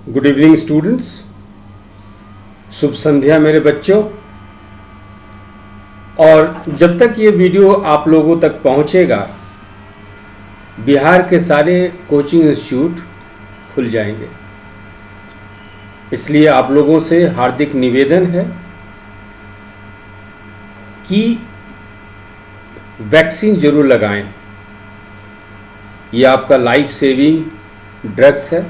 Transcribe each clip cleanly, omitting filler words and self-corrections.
Good evening students, शुभ संध्या मेरे बच्चों। और जब तक ये वीडियो आप लोगों तक पहुंचेगा, बिहार के सारे कोचिंग इंस्टीट्यूट खुल जाएंगे। इसलिए आप लोगों से हार्दिक निवेदन है कि वैक्सीन जरूर लगाएं। ये आपका लाइफ सेविंग ड्रग्स है।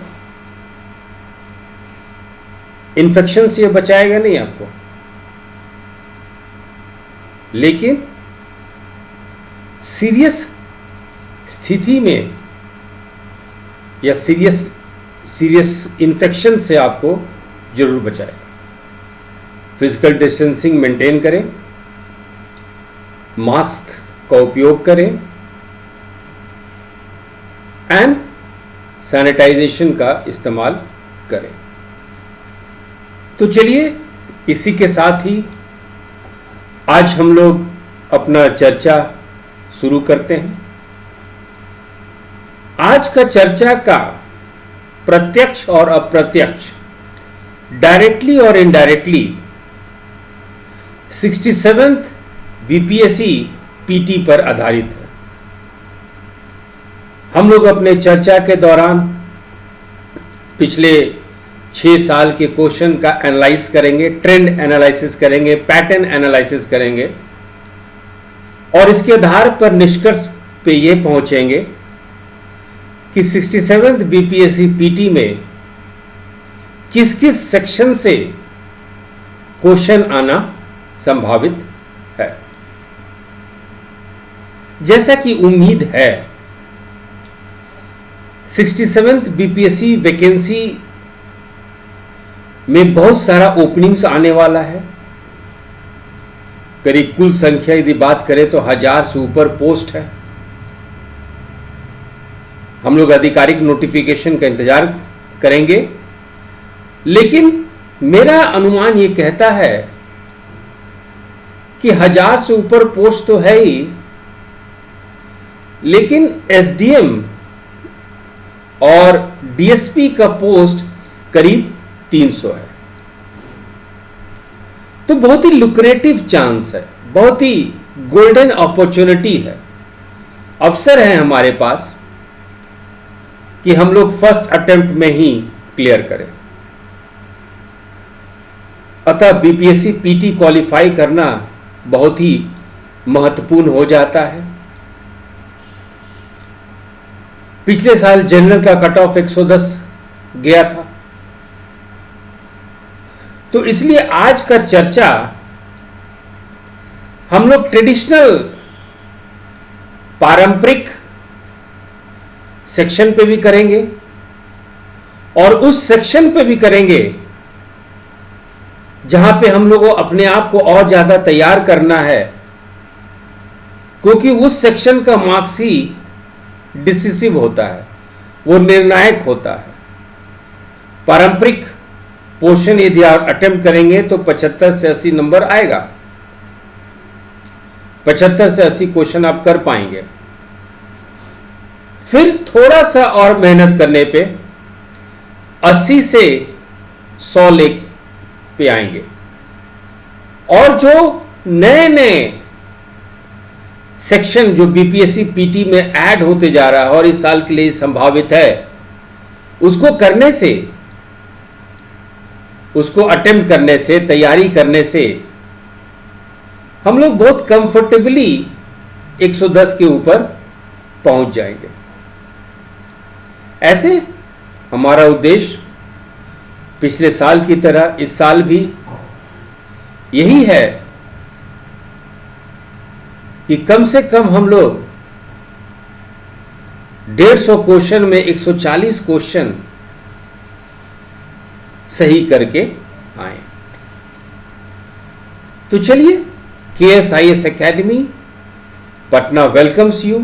इन्फेक्शन से ये बचाएगा नहीं आपको, लेकिन सीरियस स्थिति में या सीरियस इन्फेक्शन से आपको जरूर बचाएगा। फिजिकल डिस्टेंसिंग मेंटेन करें, मास्क का उपयोग करें एंड सैनिटाइजेशन का इस्तेमाल करें। तो चलिए इसी के साथ ही आज हम लोग अपना चर्चा शुरू करते हैं। आज का चर्चा का प्रत्यक्ष और अप्रत्यक्ष, डायरेक्टली और इनडायरेक्टली 67th बीपीएससी पीटी पर आधारित है। हम लोग अपने चर्चा के दौरान पिछले 6 साल के क्वेश्चन का एनालाइज करेंगे, ट्रेंड एनालिसिस करेंगे, पैटर्न एनालिसिस करेंगे और इसके आधार पर निष्कर्ष पे ये पहुंचेंगे कि 67th बीपीएससी पीटी में किस किस सेक्शन से क्वेश्चन आना संभावित है। जैसा कि उम्मीद है 67th बीपीएससी वैकेंसी में बहुत सारा ओपनिंग्स आने वाला है। करीब कुल संख्या यदि बात करें तो 1000 से ऊपर पोस्ट है। हम लोग आधिकारिक नोटिफिकेशन का इंतजार करेंगे, लेकिन मेरा अनुमान ये कहता है कि 1000 से ऊपर पोस्ट तो है ही, लेकिन एसडीएम और डीएसपी का पोस्ट करीब 300 है। तो बहुत ही लुक्रेटिव चांस है, बहुत ही गोल्डन अपॉर्चुनिटी है, अवसर है हमारे पास कि हम लोग फर्स्ट अटेम्प्ट में ही क्लियर करें। अतः बीपीएससी पीटी क्वालिफाई करना बहुत ही महत्वपूर्ण हो जाता है। पिछले साल जनरल का कट ऑफ 110 गया था, तो इसलिए आज का चर्चा हम लोग ट्रेडिशनल पारंपरिक सेक्शन पे भी करेंगे और उस सेक्शन पे भी करेंगे जहां पे हम लोगों को अपने आप को और ज्यादा तैयार करना है, क्योंकि उस सेक्शन का मार्क्स ही डिसिसिव होता है, वो निर्णायक होता है। पारंपरिक पोर्शन यदि आप अटेम्प्ट करेंगे तो 75 से 80 नंबर आएगा। 75 से 80 क्वेश्चन आप कर पाएंगे। फिर थोड़ा सा और मेहनत करने पे 80 से 100 लेख पे आएंगे। और जो नए नए सेक्शन जो बीपीएससी पीटी में ऐड होते जा रहा है और इस साल के लिए संभावित है, उसको करने से, उसको अटेम्प्ट करने से, तैयारी करने से हम लोग बहुत कंफर्टेबली 110 के ऊपर पहुंच जाएंगे। ऐसे हमारा उद्देश्य पिछले साल की तरह इस साल भी यही है कि कम से कम हम लोग 150 क्वेश्चन में 140 क्वेश्चन सही करके आए। तो चलिए, KSIS academy Patna welcomes you.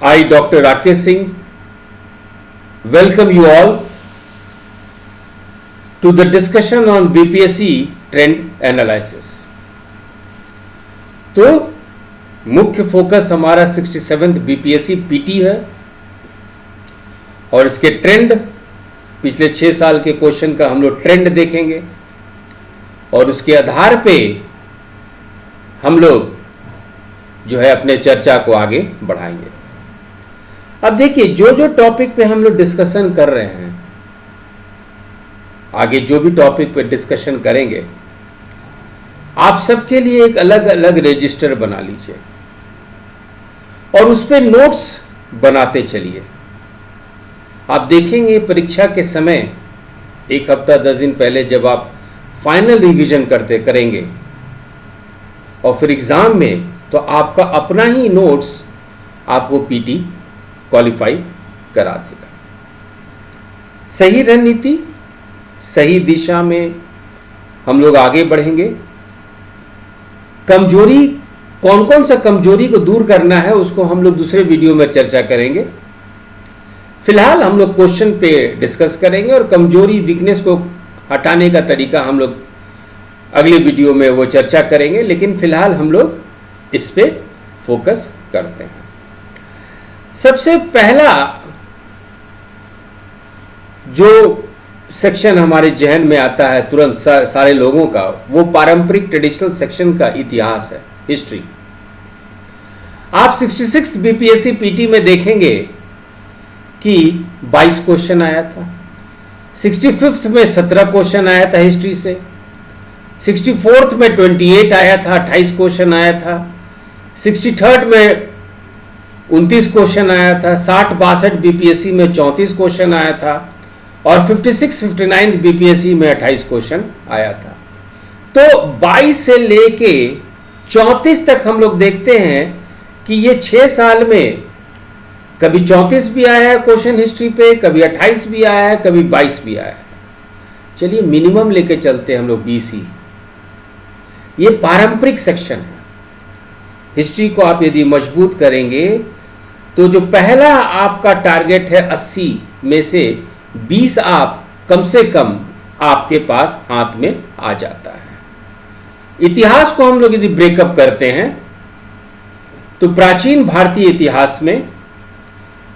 I doctor Rakesh Singh welcome you all to the discussion on BPSC trend analysis. तो मुख्य फोकस हमारा 67th बीपीएससी पीटी है और इसके ट्रेंड पिछले 6 साल के क्वेश्चन का हम लोग ट्रेंड देखेंगे और उसके आधार पे हम लोग जो है अपने चर्चा को आगे बढ़ाएंगे। अब देखिए, जो जो टॉपिक पे हम लोग डिस्कशन कर रहे हैं, आगे जो भी टॉपिक पे डिस्कशन करेंगे, आप सबके लिए एक अलग अलग रजिस्टर बना लीजिए और उस पर नोट्स बनाते चलिए। आप देखेंगे परीक्षा के समय 1 हफ्ता 10 दिन पहले जब आप फाइनल रिवीजन करेंगे और फिर एग्जाम में, तो आपका अपना ही नोट्स आपको पीटी क्वालिफाई करा देगा। सही रणनीति, सही दिशा में हम लोग आगे बढ़ेंगे। कमजोरी, कौन कौन सा कमजोरी को दूर करना है उसको हम लोग दूसरे वीडियो में चर्चा करेंगे। फिलहाल हम लोग क्वेश्चन पे डिस्कस करेंगे और कमजोरी, वीकनेस को हटाने का तरीका हम लोग अगले वीडियो में वो चर्चा करेंगे, लेकिन फिलहाल हम लोग इस पे फोकस करते हैं। सबसे पहला जो सेक्शन हमारे जहन में आता है तुरंत सारे लोगों का, वो पारंपरिक ट्रेडिशनल सेक्शन का इतिहास है, हिस्ट्री। आप 66 बीपीएससी पीटी में देखेंगे कि 22 क्वेश्चन आया था, 65th में 17 क्वेश्चन आया था हिस्ट्री से, 64th में 28 आया था, 28 क्वेश्चन आया था, 63rd में 29 क्वेश्चन आया था, 60-62 बीपीएससी में 34 क्वेश्चन आया था और 56-59 बीपीएससी में 28 क्वेश्चन आया था। तो 22 से लेके 34 तक हम लोग देखते हैं कि ये 6 साल में कभी 34 भी आया है क्वेश्चन हिस्ट्री पे, कभी 28 भी आया है, कभी 22 भी आया है। चलिए मिनिमम लेके चलते हैं हम लोग 20 ही। ये पारंपरिक सेक्शन है। हिस्ट्री को आप यदि मजबूत करेंगे तो जो पहला आपका टारगेट है 80 में से 20 आप कम से कम आपके पास हाथ में आ जाता है। इतिहास को हम लोग यदि ब्रेकअप करते हैं तो प्राचीन भारतीय इतिहास में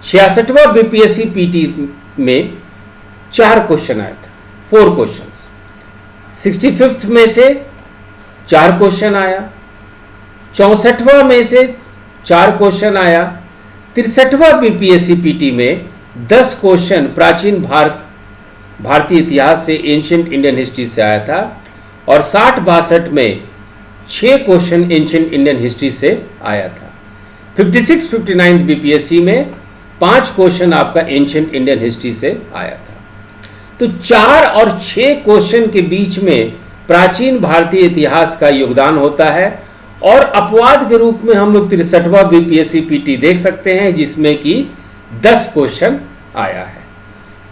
66वां बीपीएससी पीटी में 4 क्वेश्चन आया था, 4 क्वेश्चंस। 65th में से 4 क्वेश्चन आया, 64वां में से 4 क्वेश्चन आया, 63वां बीपीएससी पीटी में 10 क्वेश्चन प्राचीन भारतीय इतिहास से, एंशिएंट इंडियन हिस्ट्री से आया था और 60-62 में 6 क्वेश्चन एंशिएंट इंडियन हिस्ट्री से आया था। 56-59 बीपीएससी में 5 क्वेश्चन आपका एंशिएंट इंडियन हिस्ट्री से आया था। तो 4 और 6 क्वेश्चन के बीच में प्राचीन भारतीय इतिहास का योगदान होता है और अपवाद के रूप में हम लोग 63वां बीपीएससी पीटी देख सकते हैं जिसमें कि 10 क्वेश्चन आया है।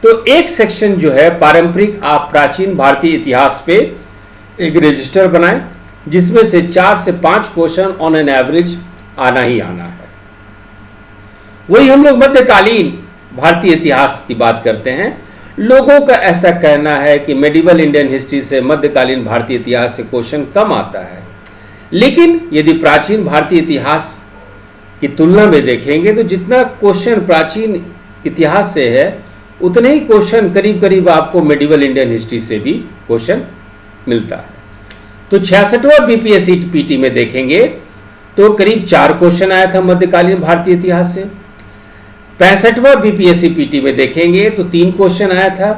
तो एक सेक्शन जो है पारंपरिक, आप प्राचीन भारतीय इतिहास पे एक रजिस्टर बनाएं जिसमें से 4 से 5 क्वेश्चन ऑन एन एवरेज आना ही आना है। वही हम लोग मध्यकालीन भारतीय इतिहास की बात करते हैं। लोगों का ऐसा कहना है कि मेडिवल इंडियन हिस्ट्री से, मध्यकालीन भारतीय इतिहास से क्वेश्चन कम आता है, लेकिन यदि प्राचीन भारतीय इतिहास की तुलना में देखेंगे तो जितना क्वेश्चन प्राचीन इतिहास से है उतने ही क्वेश्चन करीब करीब आपको मेडिवल इंडियन हिस्ट्री से भी क्वेश्चन मिलता है। तो 66वां बीपीएससी पीटी में देखेंगे तो करीब 4 क्वेश्चन आया था मध्यकालीन भारतीय इतिहास से। 65वां बीपीएससी पीटी में देखेंगे तो 3 क्वेश्चन आया था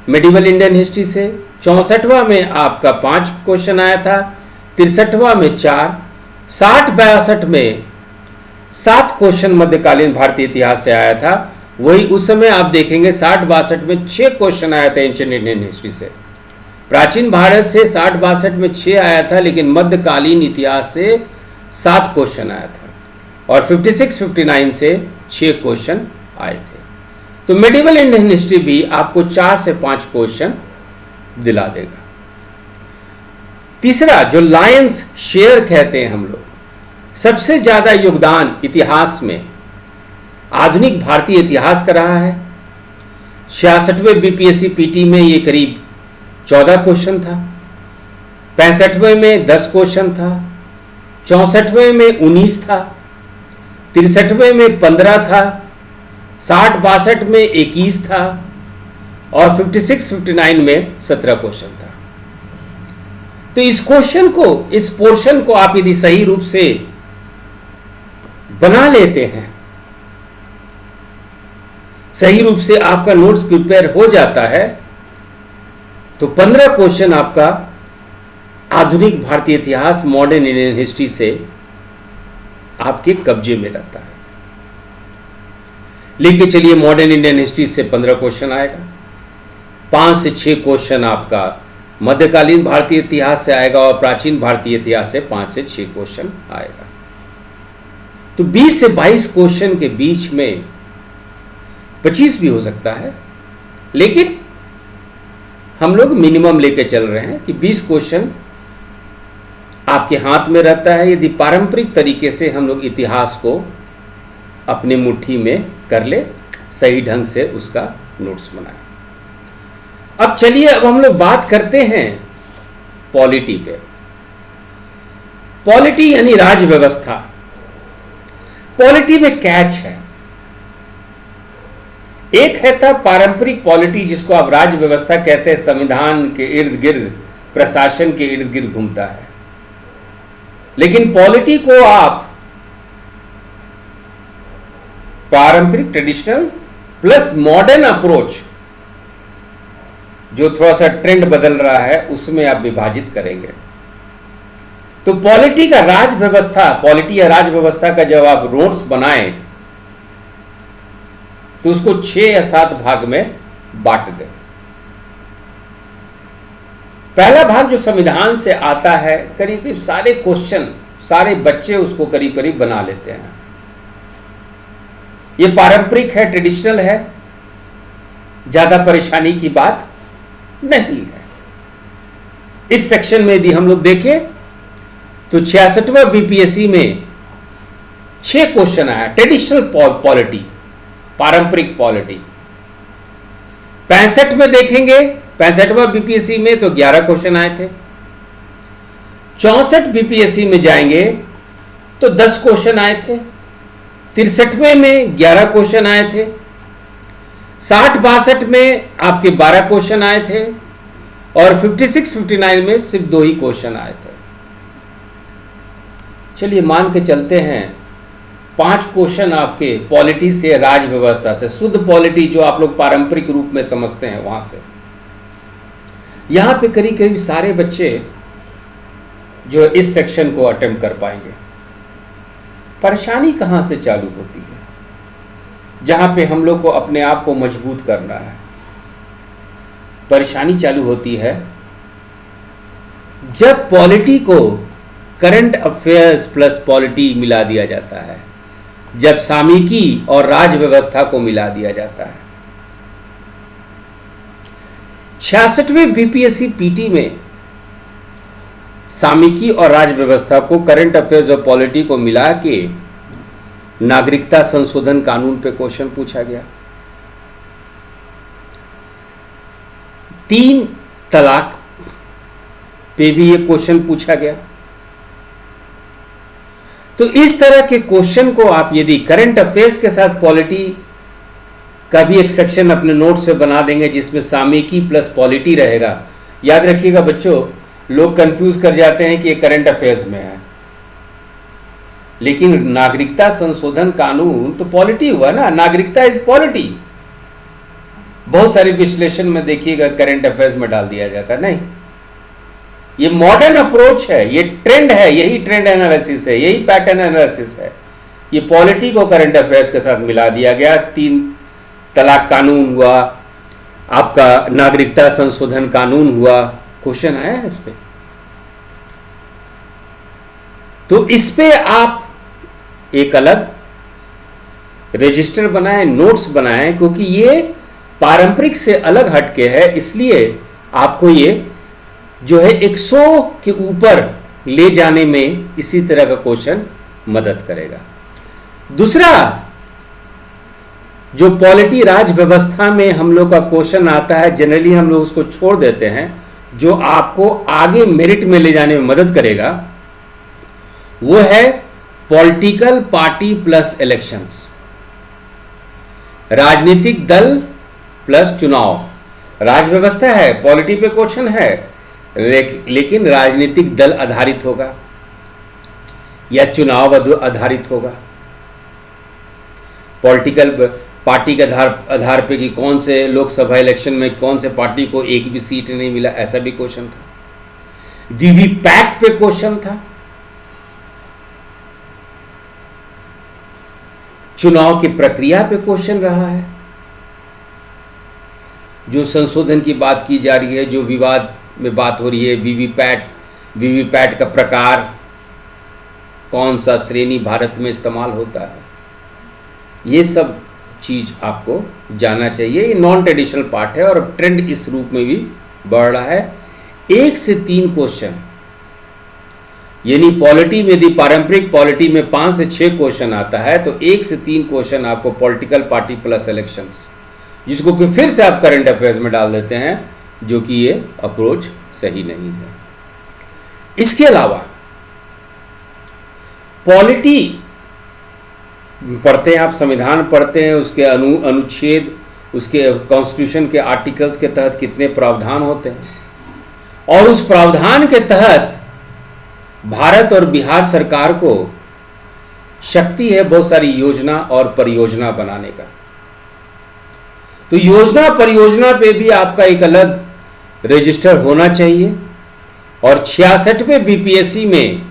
मेडिवल इंडियन हिस्ट्री से। 64वां में आपका 5 क्वेश्चन आया था, 63वां में 4, 60-62 में 7 क्वेश्चन मध्यकालीन भारतीय इतिहास से आया था। वही उस समय आप देखेंगे 60-62 में 6 क्वेश्चन आया था एंशिएंट इंडियन हिस्ट्री से। प्राचीन भारत से 60-62 में 6 आया था, लेकिन मध्यकालीन इतिहास से 7 क्वेश्चन आया था और 56-59 से 6 क्वेश्चन आए थे। तो मेडिवल इंडियन हिस्ट्री भी आपको 4 से 5 क्वेश्चन दिला देगा। तीसरा, जो लायंस शेयर कहते हैं हम लोग, सबसे ज्यादा योगदान इतिहास में आधुनिक भारतीय इतिहास का रहा है। 66वें बीपीएससी पीटी में ये करीब 14 क्वेश्चन था, 65वें में 10 क्वेश्चन था, 64वें में 19 था, 63वें में 15 था, 60-62 में 21 था, और 56-59 में 17 क्वेश्चन था। तो इस क्वेश्चन को, इस पोर्शन को आप यदि सही रूप से बना लेते हैं, सही रूप से आपका नोट्स प्रिपेयर हो जाता है, तो 15 क्वेश्चन आपका आधुनिक भारतीय इतिहास, मॉडर्न इंडियन हिस्ट्री से आपके कब्जे में रहता है। लेके चलिए, मॉडर्न इंडियन हिस्ट्री से 15 क्वेश्चन आएगा, 5 से 6 क्वेश्चन आपका मध्यकालीन भारतीय इतिहास से आएगा और प्राचीन भारतीय इतिहास से 5 से 6 क्वेश्चन आएगा। तो 20 से 22 क्वेश्चन के बीच में 25 भी हो सकता है, लेकिन हम लोग मिनिमम लेके चल रहे हैं कि 20 क्वेश्चन आपके हाथ में रहता है यदि पारंपरिक तरीके से हम लोग इतिहास को अपने मुट्ठी में कर ले, सही ढंग से उसका नोट्स बनाए। अब चलिए, अब हम लोग बात करते हैं पॉलिटी पे। पॉलिटी यानी राज व्यवस्था। पॉलिटी में कैच है, एक है था पारंपरिक पॉलिटी जिसको आप राज व्यवस्था कहते हैं, संविधान के इर्द गिर्द, प्रशासन के इर्द गिर्द घूमता है। लेकिन पॉलिटी को आप पारंपरिक ट्रेडिशनल प्लस मॉडर्न अप्रोच, जो थोड़ा सा ट्रेंड बदल रहा है, उसमें आप विभाजित करेंगे। तो पॉलिटी का राज व्यवस्था, पॉलिटी या राज व्यवस्था का जब आप नोट्स बनाएं तो उसको 6 या 7 भाग में बांट दें। पहला भाग जो संविधान से आता है, करीब करीब सारे क्वेश्चन, सारे बच्चे उसको करीब करीब बना लेते हैं। ये पारंपरिक है, ट्रेडिशनल है, ज्यादा परेशानी की बात नहीं है। इस सेक्शन में यदि हम लोग देखें तो 66वां बीपीएससी में 6 क्वेश्चन आया, ट्रेडिशनल पॉलिटी, पारंपरिक पॉलिटी। 65 में देखेंगे, 65वां बीपीएससी में तो 11 क्वेश्चन आए थे। 64 बीपीएससी में जाएंगे तो 10 क्वेश्चन आए थे। 63वें में 11 क्वेश्चन आए थे। 60-62 में आपके 12 क्वेश्चन आए थे और 56-59 में सिर्फ 2 ही क्वेश्चन आए थे। चलिए मान के चलते हैं 5 क्वेश्चन आपके पॉलिटी से, राज व्यवस्था से, शुद्ध पॉलिटी जो आप लोग पारंपरिक रूप में समझते हैं वहां से। यहां पे करीब करीब सारे बच्चे जो इस सेक्शन को अटेम्प्ट कर पाएंगे। परेशानी कहां से चालू होती है, जहां पे हम लोग को अपने आप को मजबूत करना है। परेशानी चालू होती है जब पॉलिटी को करंट अफेयर्स प्लस पॉलिटी मिला दिया जाता है, जब सामयिकी और राज व्यवस्था को मिला दिया जाता है। 66वें बीपीएससी पीटी में सामयिकी और राज व्यवस्था को, करंट अफेयर्स और पॉलिटी को मिला के नागरिकता संशोधन कानून पे क्वेश्चन पूछा गया। 3 तलाक पे भी ये क्वेश्चन पूछा गया। तो इस तरह के क्वेश्चन को आप यदि करंट अफेयर्स के साथ पॉलिटी का भी एक सेक्शन अपने नोट्स से बना देंगे जिसमें सामयिकी प्लस पॉलिटी रहेगा। याद रखिएगा बच्चों, लोग कंफ्यूज कर जाते हैं कि ये करंट अफेयर्स में है, लेकिन नागरिकता संशोधन कानून तो पॉलिटी हुआ ना, नागरिकता इज पॉलिटी। बहुत सारे विश्लेषण में देखिएगा करंट अफेयर्स में डाल दिया जाता है। नहीं, ये मॉडर्न अप्रोच है, ये ट्रेंड है, यही ट्रेंड एनालिसिस है, यही पैटर्न एनालिसिस है। ये पॉलिटी को करंट अफेयर्स के साथ मिला दिया गया। 3 तलाक कानून हुआ, आपका नागरिकता संशोधन कानून हुआ, क्वेश्चन आया है इस पे। तो इस पे आप एक अलग रजिस्टर बनाएं, नोट्स बनाएं, क्योंकि ये पारंपरिक से अलग हटके है, इसलिए आपको ये जो है 100 के ऊपर ले जाने में इसी तरह का क्वेश्चन मदद करेगा। दूसरा, जो पॉलिटी राज व्यवस्था में हम लोग का क्वेश्चन आता है, जनरली हम लोग उसको छोड़ देते हैं, जो आपको आगे मेरिट में ले जाने में मदद करेगा, वो है पॉलिटिकल पार्टी प्लस इलेक्शंस, राजनीतिक दल प्लस चुनाव। राज व्यवस्था है, पॉलिटी पे क्वेश्चन है, लेकिन राजनीतिक दल आधारित होगा या चुनाव आधारित होगा। पॉलिटिकल पार्टी के आधार पे कि कौन से लोकसभा इलेक्शन में कौन से पार्टी को एक भी सीट नहीं मिला, ऐसा भी क्वेश्चन था। वीवीपैट पे क्वेश्चन था, चुनाव की प्रक्रिया पे क्वेश्चन रहा है। जो संशोधन की बात की जा रही है, जो विवाद में बात हो रही है, वीवीपैट का प्रकार कौन सा श्रेणी भारत में इस्तेमाल होता है, ये सब चीज आपको जानना चाहिए। ये नॉन ट्रेडिशनल पार्ट है और ट्रेंड इस रूप में भी बढ़ रहा है। 1 से 3 क्वेश्चन, यानी पॉलिटी में यदि पारंपरिक पॉलिटी में 5 से 6 क्वेश्चन आता है तो 1 से 3 क्वेश्चन आपको पॉलिटिकल पार्टी प्लस इलेक्शंस, जिसको कि फिर से आप करंट अफेयर्स में डाल देते हैं, जो कि ये अप्रोच सही नहीं है। इसके अलावा पॉलिटी पढ़ते हैं आप, संविधान पढ़ते हैं, उसके अनुच्छेद, उसके कॉन्स्टिट्यूशन के आर्टिकल्स के तहत कितने प्रावधान होते हैं, और उस प्रावधान के तहत भारत और बिहार सरकार को शक्ति है बहुत सारी योजना और परियोजना बनाने का। तो योजना परियोजना पे भी आपका एक अलग रजिस्टर होना चाहिए। और 66वें बीपीएससी में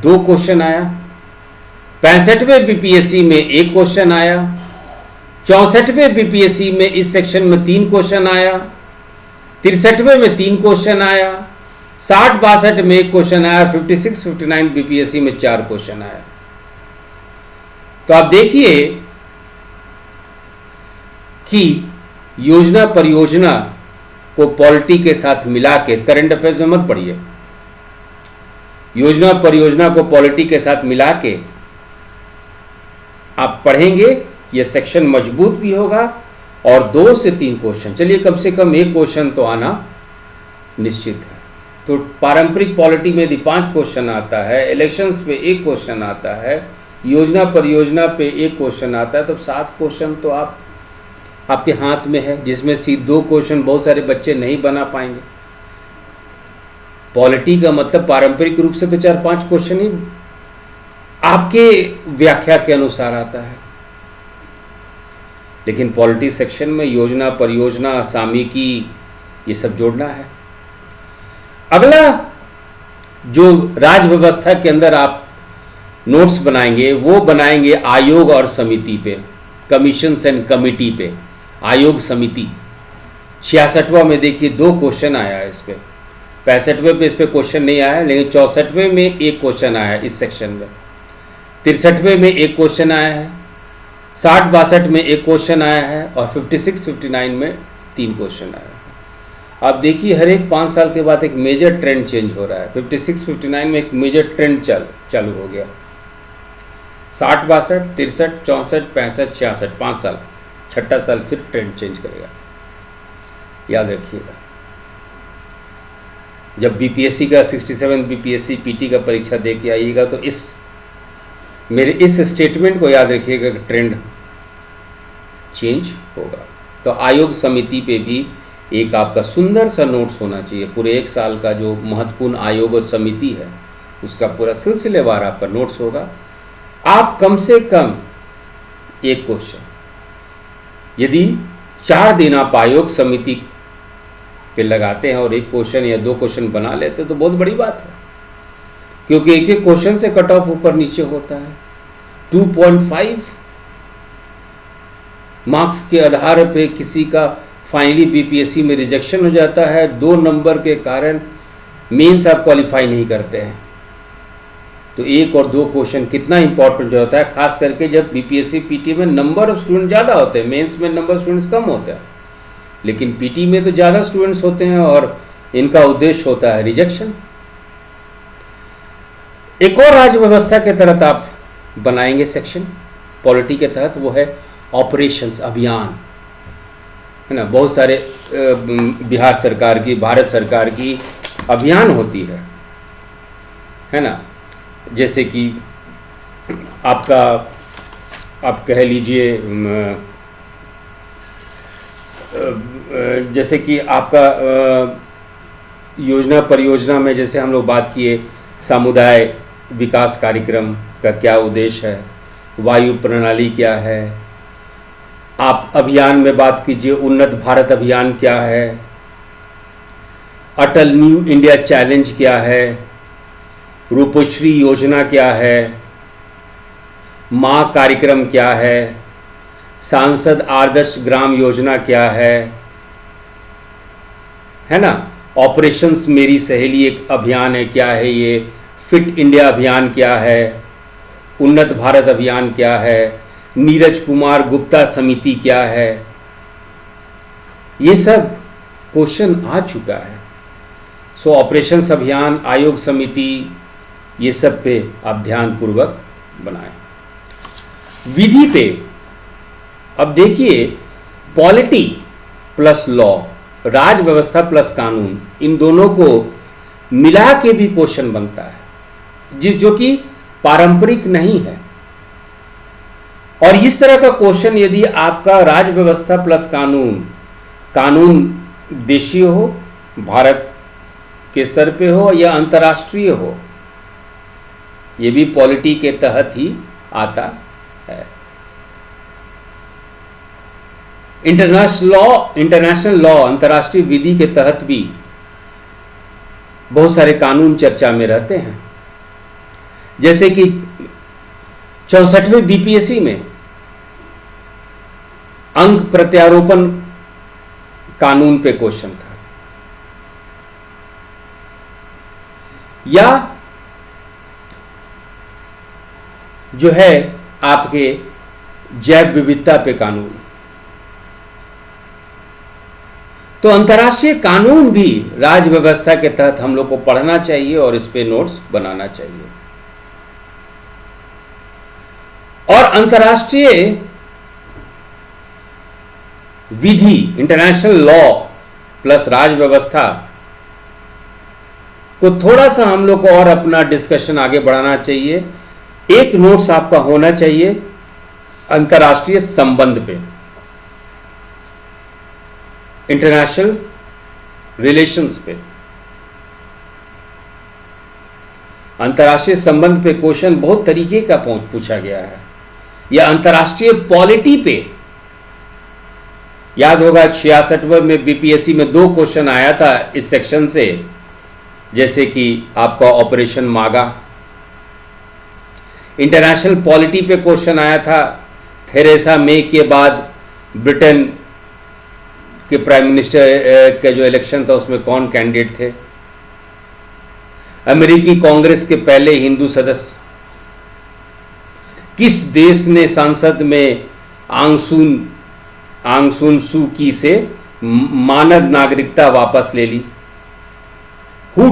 2 क्वेश्चन आया, 65वें बीपीएससी में 1 क्वेश्चन आया, 64वें बीपीएससी में इस सेक्शन में 3 क्वेश्चन आया, 63वें में 3 क्वेश्चन आया, 60-62 में 1 क्वेश्चन आया, 56-59 बीपीएससी में 4 क्वेश्चन आया। तो आप देखिए कि योजना परियोजना को पॉलिटी के साथ मिला के, करंट अफेयर्स में मत पढ़िए, योजना परियोजना को पॉलिटी के साथ मिला के आप पढ़ेंगे, ये सेक्शन मजबूत भी होगा और 2 से 3 क्वेश्चन, चलिए कम से कम 1 क्वेश्चन तो आना निश्चित है। तो पारंपरिक पॉलिटी में यदि 5 क्वेश्चन आता है, इलेक्शंस पे 1 क्वेश्चन आता है, योजना परियोजना पे 1 क्वेश्चन आता है, तो 7 क्वेश्चन तो आपके हाथ में है, जिसमें से 2 क्वेश्चन बहुत सारे बच्चे नहीं बना पाएंगे। पॉलिटी का मतलब पारंपरिक रूप से तो 4-5 क्वेश्चन ही आपके व्याख्या के अनुसार आता है, लेकिन पॉलिटी सेक्शन में योजना परियोजना सामयिकी ये सब जोड़ना है। अगला जो राज व्यवस्था के अंदर आप नोट्स बनाएंगे, वो बनाएंगे आयोग और समिति पे, कमीशंस एंड कमिटी पे, आयोग समिति। 66वां में देखिए 2 क्वेश्चन आया है इस पे, 65वें पे इस पे क्वेश्चन नहीं आया, लेकिन 64वें में 1 क्वेश्चन आया है इस सेक्शन में, 63वें में 1 क्वेश्चन आया है, 60-62 में 1 क्वेश्चन आया है और 56-59 में 3 क्वेश्चन आया है। आप देखिए हर एक 5 साल के बाद एक मेजर ट्रेंड चेंज हो रहा है। 56-59 में एक मेजर ट्रेंड चालू हो गया, 60-62, 63, 64, 65, 66, 5 साल, 6ठा साल फिर ट्रेंड चेंज करेगा, याद रखिएगा। जब बीपीएससी का 67 बीपीएससी पीटी का परीक्षा दे के आइएगा तो मेरे इस स्टेटमेंट को याद रखिएगा कि ट्रेंड चेंज होगा। तो आयोग समिति पे भी एक आपका सुंदर सा नोट्स होना चाहिए। पूरे 1 साल का जो महत्वपूर्ण आयोग और समिति है उसका पूरा सिलसिलेवार आपका नोट्स होगा। आप कम से कम 1 क्वेश्चन, यदि 4 दिन आप आयोग समिति पे लगाते हैं और 1 क्वेश्चन या 2 क्वेश्चन बना लेते हैं तो बहुत बड़ी बात है, क्योंकि एक एक क्वेश्चन से कट ऑफ ऊपर नीचे होता है। 2.5 मार्क्स के आधार पे किसी का फाइनली बीपीएससी में रिजेक्शन हो जाता है, 2 नंबर के कारण मेंस आप क्वालिफाई नहीं करते हैं। तो 1 और 2 क्वेश्चन कितना इंपॉर्टेंट होता है, खास करके जब बीपीएससी पीटी में नंबर ऑफ स्टूडेंट ज़्यादा होते हैं, मेंस में नंबर स्टूडेंट्स कम होते हैं, लेकिन पीटी में तो ज़्यादा स्टूडेंट्स होते हैं और इनका उद्देश्य होता है रिजेक्शन। एक और राज्य व्यवस्था के तहत आप बनाएंगे सेक्शन पॉलिटी के तहत, वो है ऑपरेशंस, अभियान, है ना। बहुत सारे बिहार सरकार की, भारत सरकार की अभियान होती है ना। जैसे कि आप कह लीजिए जैसे कि आपका योजना परियोजना में जैसे हम लोग बात किए समुदाय विकास कार्यक्रम का क्या उद्देश्य है, वायु प्रणाली क्या है, आप अभियान में बात कीजिए उन्नत भारत अभियान क्या है, अटल न्यू इंडिया चैलेंज क्या है, रूपश्री योजना क्या है, माँ कार्यक्रम क्या है, सांसद आदर्श ग्राम योजना क्या है ना, ऑपरेशंस मेरी सहेली एक अभियान है क्या है, ये फिट इंडिया अभियान क्या है, उन्नत भारत अभियान क्या है, नीरज कुमार गुप्ता समिति क्या है, ये सब क्वेश्चन आ चुका है। सो ऑपरेशंस अभियान, आयोग समिति, ये सब पे आप ध्यान पूर्वक बनाएं। विधि पे अब देखिए पॉलिटी प्लस लॉ, राज व्यवस्था प्लस कानून, इन दोनों को मिला के भी क्वेश्चन बनता है जो कि पारंपरिक नहीं है। और इस तरह का क्वेश्चन यदि आपका राज व्यवस्था प्लस कानून, कानून देशीय हो, भारत के स्तर पे हो या अंतर्राष्ट्रीय हो, ये भी पॉलिटी के तहत ही आता है। इंटरनेशनल लॉ, अंतर्राष्ट्रीय विधि के तहत भी बहुत सारे कानून चर्चा में रहते हैं। जैसे कि 64वें बीपीएससी में अंक प्रत्यारोपण कानून पे क्वेश्चन था, या जो है आपके जैव विविधता पे कानून। तो अंतर्राष्ट्रीय कानून भी राज व्यवस्था के तहत हम लोग को पढ़ना चाहिए और इस पे नोट्स बनाना चाहिए। और अंतर्राष्ट्रीय विधि, इंटरनेशनल लॉ प्लस राज व्यवस्था को थोड़ा सा हम लोग को और अपना डिस्कशन आगे बढ़ाना चाहिए। एक नोट्स आपका होना चाहिए अंतर्राष्ट्रीय संबंध पे, इंटरनेशनल रिलेशंस पे। अंतर्राष्ट्रीय संबंध पे क्वेश्चन बहुत तरीके का पूछा गया है, या अंतर्राष्ट्रीय पॉलिटी पे। याद होगा 66वें में बीपीएससी में 2 क्वेश्चन आया था इस सेक्शन से, जैसे कि आपका ऑपरेशन मागा। इंटरनेशनल पॉलिटी पे क्वेश्चन आया था, थेरेसा मे के बाद ब्रिटेन के प्राइम मिनिस्टर का जो इलेक्शन था उसमें कौन कैंडिडेट थे। अमेरिकी कांग्रेस के पहले हिंदू सदस्य, किस देश ने संसद में आंग सून सू की से मानव नागरिकता वापस ले ली। Who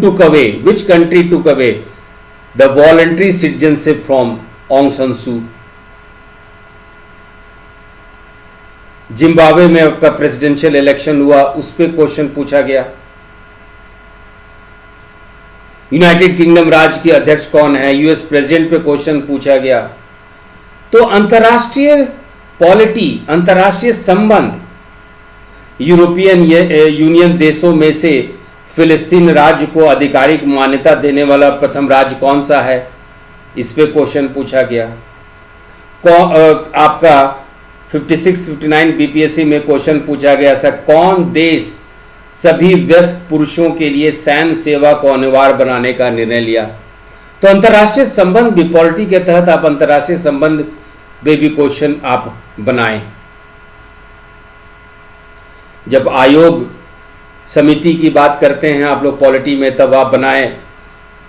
took away, which country took away the voluntary citizenship from Aung San Suu? Zimbabwe में आपका प्रेसिडेंशियल इलेक्शन हुआ, उस पर क्वेश्चन पूछा गया। यूनाइटेड किंगडम राज्य के अध्यक्ष कौन है, यूएस प्रेसिडेंट पे क्वेश्चन पूछा गया। तो अंतर्राष्ट्रीय पॉलिटी, अंतर्राष्ट्रीय संबंध, यूरोपियन यूनियन देशों में से फिलिस्तीन राज्य को आधिकारिक मान्यता देने वाला प्रथम राज्य कौन सा है, इस पे क्वेश्चन पूछा गया। आपका 56-59 बीपीएससी में क्वेश्चन पूछा गया था, कौन देश सभी वयस्क पुरुषों के लिए सैन्य सेवा को अनिवार्य बनाने का निर्णय लिया। तो अंतर्राष्ट्रीय संबंध भी, पॉलिटी के तहत आप अंतर्राष्ट्रीय संबंध पे भी क्वेश्चन आप बनाएं। जब आयोग समिति की बात करते हैं आप लोग पॉलिटी में, तब आप बनाएं।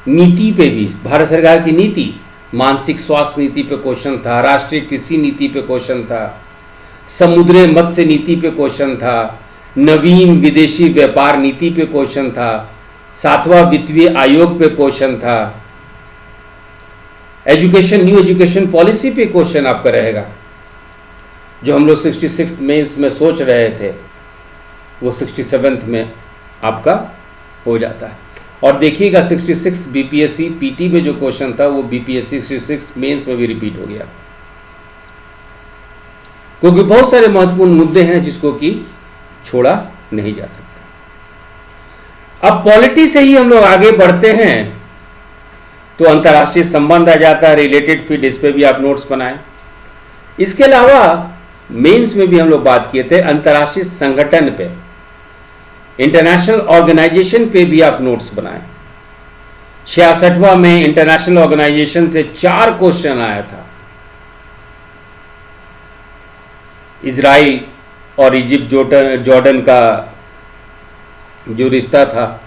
नीति पे भी, भारत सरकार की नीति, मानसिक स्वास्थ्य नीति पे क्वेश्चन था, राष्ट्रीय कृषि नीति पे क्वेश्चन था, समुद्री मत्स्य नीति पे क्वेश्चन था, नवीन विदेशी व्यापार नीति पे क्वेश्चन था, 7वां वित्तीय आयोग पे क्वेश्चन था, न्यू एजुकेशन पॉलिसी पे क्वेश्चन आपका रहेगा। जो हम लोग 66 मेंस में सोच रहे थे वो 67th में आपका हो जाता है। और देखिएगा 66 बीपीएससी पीटी में जो क्वेश्चन था वो बीपीएससी 66 मेंस में भी रिपीट हो गया। क्योंकि बहुत सारे महत्वपूर्ण मुद्दे हैं जिसको कि छोड़ा नहीं जा सकता। अब पॉलिटी से ही हम लोग आगे बढ़ते हैं तो अंतर्राष्ट्रीय संबंध आ जाता है, रिलेटेड फील्ड, इस पे भी आप नोट्स बनाएं। इसके अलावा मेंस में भी हम लोग बात किए थे अंतर्राष्ट्रीय संगठन पे, इंटरनेशनल ऑर्गेनाइजेशन पे भी आप नोट्स बनाएं। 66वां में इंटरनेशनल ऑर्गेनाइजेशन से 4 क्वेश्चन आया था। इजराइल और इजिप्ट जॉर्डन का जो रिश्ता था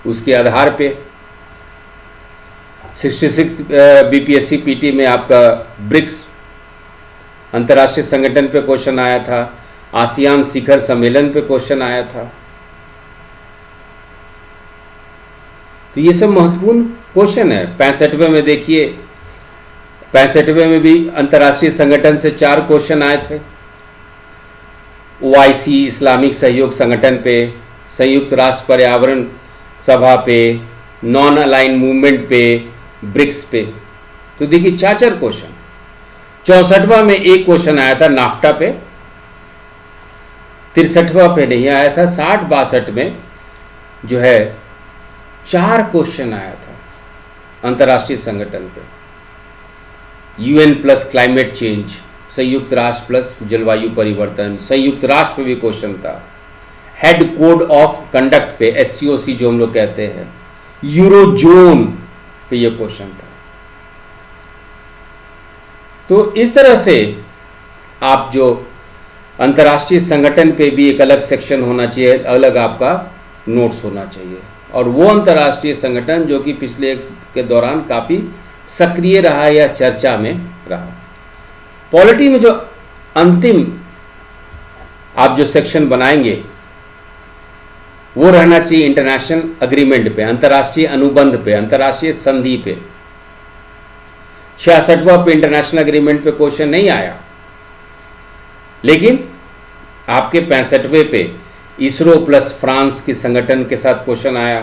उसके आधार पे 66 बीपीएससी पीटी में आपका ब्रिक्स अंतर्राष्ट्रीय संगठन पे क्वेश्चन आया था। आसियान शिखर सम्मेलन पे क्वेश्चन आया था। तो ये सब महत्वपूर्ण क्वेश्चन है। 65वें में देखिए, 65वें में भी अंतर्राष्ट्रीय संगठन से 4 क्वेश्चन आए थे। ओआईसी इस्लामिक सहयोग संगठन पे, संयुक्त राष्ट्र पर्यावरण सभा पे, नॉन अलाइन मूवमेंट पे, ब्रिक्स पे। तो देखिए 4 क्वेश्चन। 64वां में एक क्वेश्चन आया था नाफ्टा पे, 63वां पे नहीं आया था। 60-62 में जो है 4 क्वेश्चन आया था अंतर्राष्ट्रीय संगठन पे। यूएन प्लस क्लाइमेट चेंज, संयुक्त राष्ट्र प्लस जलवायु परिवर्तन, संयुक्त राष्ट्र पे भी क्वेश्चन था। हेड कोड ऑफ कंडक्ट पे, एससीओसी जो हम लोग कहते हैं, यूरोजोन पे ये क्वेश्चन था। तो इस तरह से आप जो अंतर्राष्ट्रीय संगठन पे भी एक अलग सेक्शन होना चाहिए, अलग आपका नोट्स होना चाहिए। और वो अंतर्राष्ट्रीय संगठन जो कि पिछले के दौरान काफ़ी सक्रिय रहा या चर्चा में रहा। पॉलिटी में जो अंतिम आप जो सेक्शन बनाएंगे वो रहना चाहिए इंटरनेशनल अग्रीमेंट पे, अंतर्राष्ट्रीय अनुबंध पे, अंतर्राष्ट्रीय संधि पे। 66वां पे इंटरनेशनल अग्रीमेंट पे क्वेश्चन नहीं आया, लेकिन आपके 65वें पे इसरो प्लस फ्रांस के संगठन के साथ क्वेश्चन आया।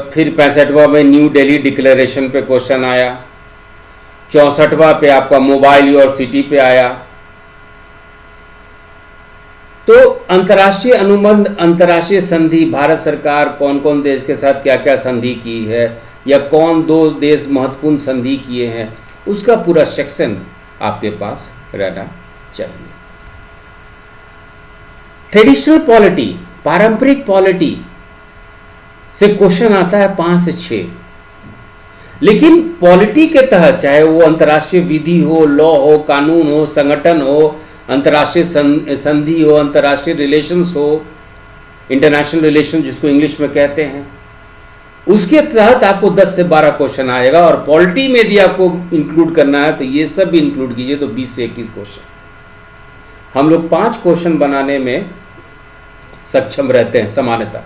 फिर 65वां में न्यू दिल्ली डिक्लेरेशन पे क्वेश्चन आया। 64वां पे आपका मोबाइल योर सिटी पे आया। तो अंतर्राष्ट्रीय अनुबंध, अंतर्राष्ट्रीय संधि, भारत सरकार कौन कौन देश के साथ क्या क्या संधि की है या कौन 2 देश महत्वपूर्ण संधि किए हैं, उसका पूरा सेक्शन आपके पास रहना चाहिए। ट्रेडिशनल पॉलिटी, पारंपरिक पॉलिटी से क्वेश्चन आता है 5 से 6। लेकिन पॉलिटी के तहत, चाहे वो अंतर्राष्ट्रीय विधि हो, लॉ हो, कानून हो, संगठन हो, अंतर्राष्ट्रीय संधि हो, अंतर्राष्ट्रीय रिलेशंस हो, इंटरनेशनल रिलेशन जिसको इंग्लिश में कहते हैं, उसके तहत आपको 10 से 12 क्वेश्चन आएगा। और पॉलिटी में यदि आपको इंक्लूड करना है तो ये सब भी इंक्लूड कीजिए, तो 20 से 21 क्वेश्चन। हम लोग 5 क्वेश्चन बनाने में सक्षम रहते हैं सामान्यतः,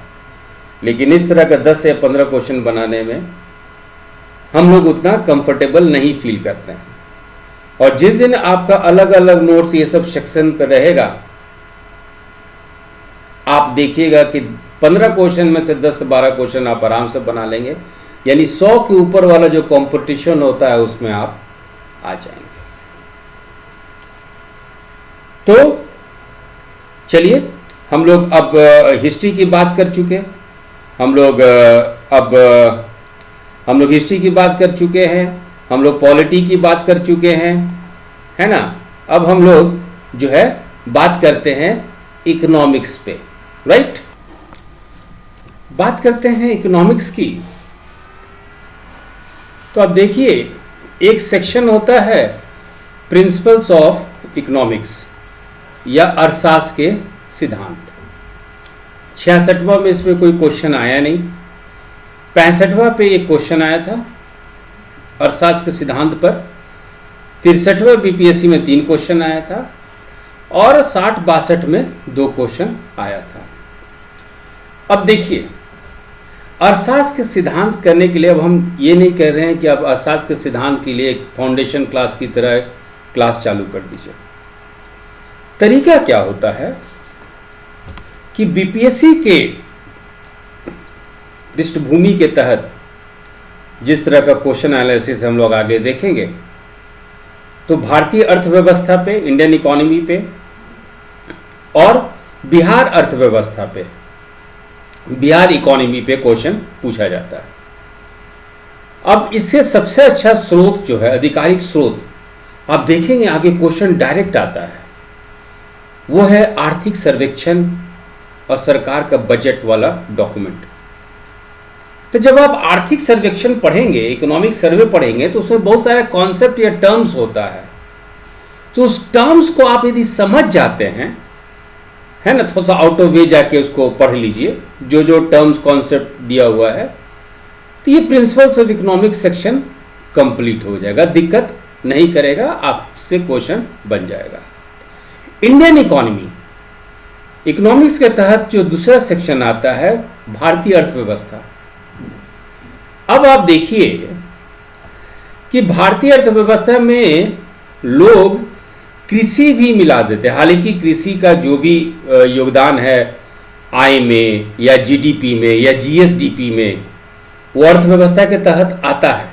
लेकिन इस तरह का 10 या 15 क्वेश्चन बनाने में हम लोग उतना कंफर्टेबल नहीं फील करते हैं। और जिस दिन आपका अलग अलग नोट्स ये सब सेक्शन पर रहेगा, आप देखिएगा कि 15 क्वेश्चन में से 10 से 12 क्वेश्चन आप आराम से बना लेंगे। यानी 100 के ऊपर वाला जो कंपटीशन होता है उसमें आप आ जाएंगे। तो चलिए, हम लोग अब हिस्ट्री की बात कर चुके हैं। हम लोग हिस्ट्री की बात कर चुके हैं, हम लोग पॉलिटी की बात कर चुके हैं, है ना। अब हम लोग जो है बात करते हैं इकोनॉमिक्स पे, राइट। बात करते हैं इकोनॉमिक्स की। तो अब देखिए, एक सेक्शन होता है प्रिंसिपल्स ऑफ इकोनॉमिक्स या अर्थशास्त्र के सिद्धांत। 66वां में इसमें कोई क्वेश्चन आया नहीं। 65वां पे एक क्वेश्चन आया था अर्थशास्त्र के सिद्धांत पर। 63वें बीपीएससी में 3 क्वेश्चन आया था और 60-62 में 2 क्वेश्चन आया था। अब देखिए, अर्थशास्त्र के सिद्धांत करने के लिए अब हम ये नहीं कह रहे हैं कि अब अर्थशास्त्र के सिद्धांत के लिए एक फाउंडेशन क्लास की तरह क्लास चालू कर दीजिए। तरीका क्या होता है कि बीपीएससी के पृष्ठभूमि के तहत जिस तरह का क्वेश्चन एनालिसिस हम लोग आगे देखेंगे, तो भारतीय अर्थव्यवस्था पे, इंडियन इकोनॉमी पे और बिहार अर्थव्यवस्था पे, बिहार इकोनॉमी पे क्वेश्चन पूछा जाता है। अब इससे सबसे अच्छा स्रोत जो है, आधिकारिक स्रोत, आप देखेंगे आगे क्वेश्चन डायरेक्ट आता है, वो है आर्थिक सर्वेक्षण और सरकार का बजट वाला डॉक्यूमेंट। तो जब आप आर्थिक सर्वेक्षण पढ़ेंगे, इकोनॉमिक सर्वे पढ़ेंगे, तो उसमें बहुत सारे कॉन्सेप्ट या टर्म्स होता है। तो उस टर्म्स को आप यदि समझ जाते हैं, है ना, थोड़ा सा आउट ऑफ वे जाके उसको पढ़ लीजिए, जो जो टर्म्स कॉन्सेप्ट दिया हुआ है, तो ये principles of economic section complete हो जाएगा, दिक्कत नहीं करेगा, आपसे क्वेश्चन बन जाएगा। इंडियन इकोनॉमी, इकोनॉमिक्स के तहत जो दूसरा सेक्शन आता है, भारतीय अर्थव्यवस्था। अब आप देखिए कि भारतीय अर्थव्यवस्था में लोग कृषि भी मिला देते हैं। हालांकि कृषि का जो भी योगदान है आय में या जीडीपी में या जीएसडीपी में, वो अर्थव्यवस्था के तहत आता है।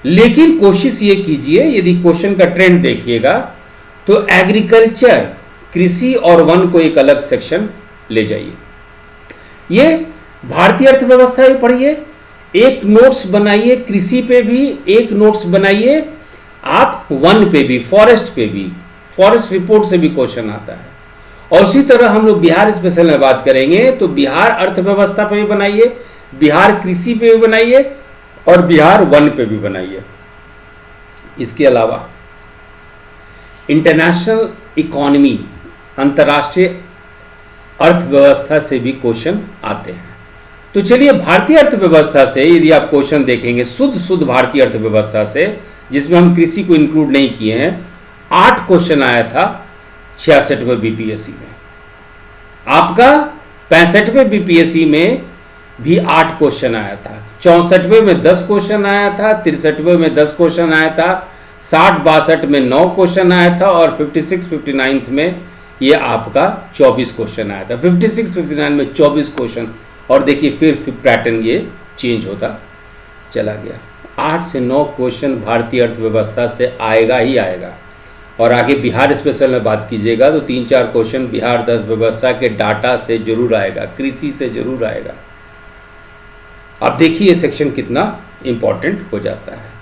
लेकिन कोशिश ये कीजिए, यदि क्वेश्चन का ट्रेंड देखिएगा तो एग्रीकल्चर, कृषि और वन को एक अलग सेक्शन ले जाइए। ये भारतीय अर्थव्यवस्था ही पढ़िए, एक नोट्स बनाइए कृषि पे भी, एक नोट्स बनाइए आप वन पे भी, फॉरेस्ट पे भी, फॉरेस्ट रिपोर्ट से भी क्वेश्चन आता है। और उसी तरह हम लोग बिहार स्पेशल में बात करेंगे तो बिहार अर्थव्यवस्था पे भी बनाइए, बिहार कृषि पे भी बनाइए और बिहार वन पे भी बनाइए। इसके अलावा इंटरनेशनल इकोनॉमी, अंतर्राष्ट्रीय अर्थव्यवस्था से भी क्वेश्चन आते हैं। तो चलिए भारतीय अर्थव्यवस्था से यदि आप क्वेश्चन देखेंगे, शुद्ध भारतीय अर्थव्यवस्था से, जिसमें हम कृषि को इंक्लूड नहीं किए हैं, 8 क्वेश्चन आया था 66वें बीपीएससी में। आपका 65वें बीपीएससी में भी 8 क्वेश्चन आया था, 64वें में 10 क्वेश्चन आया था, 63वें में 10 क्वेश्चन आया था, 60-62 में 9 क्वेश्चन आया था और 56-59 में ये आपका 24 क्वेश्चन आया था। 56-59 में 24 क्वेश्चन, और देखिए फिर पैटर्न ये चेंज होता चला गया। 8 से 9 क्वेश्चन भारतीय अर्थव्यवस्था से आएगा ही आएगा। और आगे बिहार स्पेशल में बात कीजिएगा तो 3-4 क्वेश्चन बिहार अर्थव्यवस्था के डाटा से जरूर आएगा, कृषि से जरूर आएगा। आप देखिए ये सेक्शन कितना इंपॉर्टेंट हो जाता है।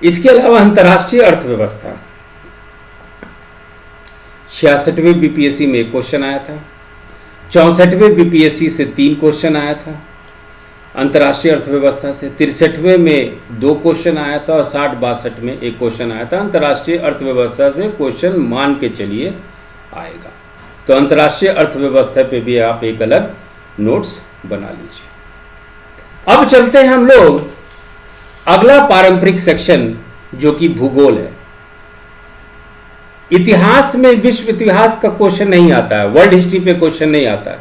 इसके अलावा अंतर्राष्ट्रीय अर्थव्यवस्था, 66वें बीपीएससी में 1 क्वेश्चन आया था, 64वें बीपीएससी से 3 क्वेश्चन आया था अंतर्राष्ट्रीय अर्थव्यवस्था से, 63वें में 2 क्वेश्चन आया था और 60-62 में 1 क्वेश्चन आया था। अंतर्राष्ट्रीय अर्थव्यवस्था से क्वेश्चन मान के चलिए आएगा। तो अंतर्राष्ट्रीय अर्थव्यवस्था पे भी आप एक अलग नोट्स बना लीजिए। अब चलते हैं हम लोग अगला पारंपरिक सेक्शन, जो कि भूगोल है। इतिहास में विश्व इतिहास का क्वेश्चन नहीं आता है, वर्ल्ड हिस्ट्री पे क्वेश्चन नहीं आता है,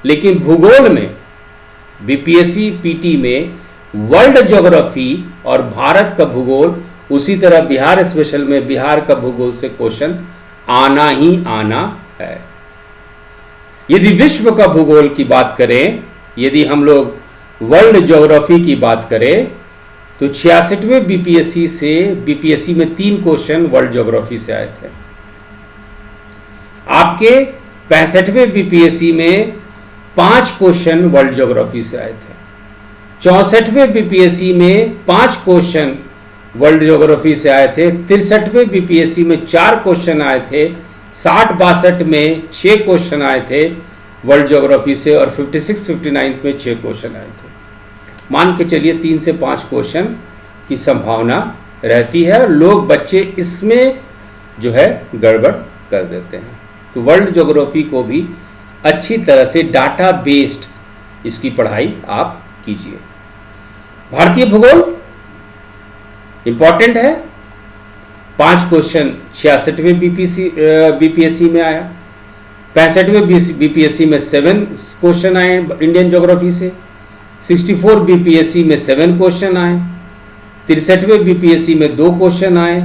लेकिन भूगोल में बीपीएससी पीटी में वर्ल्ड ज्योग्राफी और भारत का भूगोल, उसी तरह बिहार स्पेशल में बिहार का भूगोल से क्वेश्चन आना ही आना है। यदि विश्व का भूगोल की बात करें, यदि हम लोग वर्ल्ड ज्योग्राफी की बात करें, तो 66वें बीपीएससी से बीपीएससी में 3 क्वेश्चन वर्ल्ड ज्योग्राफी से आए थे। आपके 65वें बीपीएससी में 5 क्वेश्चन वर्ल्ड ज्योग्राफी से आए थे। 64वें बीपीएससी में 5 क्वेश्चन वर्ल्ड ज्योग्राफी से आए थे। 63वें बीपीएससी में 4 क्वेश्चन आए थे। 60-62 में 6 क्वेश्चन आए थे वर्ल्ड ज्योग्राफी से और 56-59 में 6 क्वेश्चन आए थे। मान के चलिए 3 से 5 क्वेश्चन की संभावना रहती है और लोग बच्चे इसमें जो है गड़बड़ कर देते हैं। तो वर्ल्ड ज्योग्राफी को भी अच्छी तरह से डाटा बेस्ड इसकी पढ़ाई आप कीजिए। भारतीय भूगोल इंपॉर्टेंट है। 5 क्वेश्चन 66वें बीपीएससी में आया, 65वें बीपीएससी में 7 क्वेश्चन आए इंडियन ज्योग्राफी से, 64 बीपीएससी में 7 क्वेश्चन आए, 63वें बीपीएससी में 2 क्वेश्चन आए,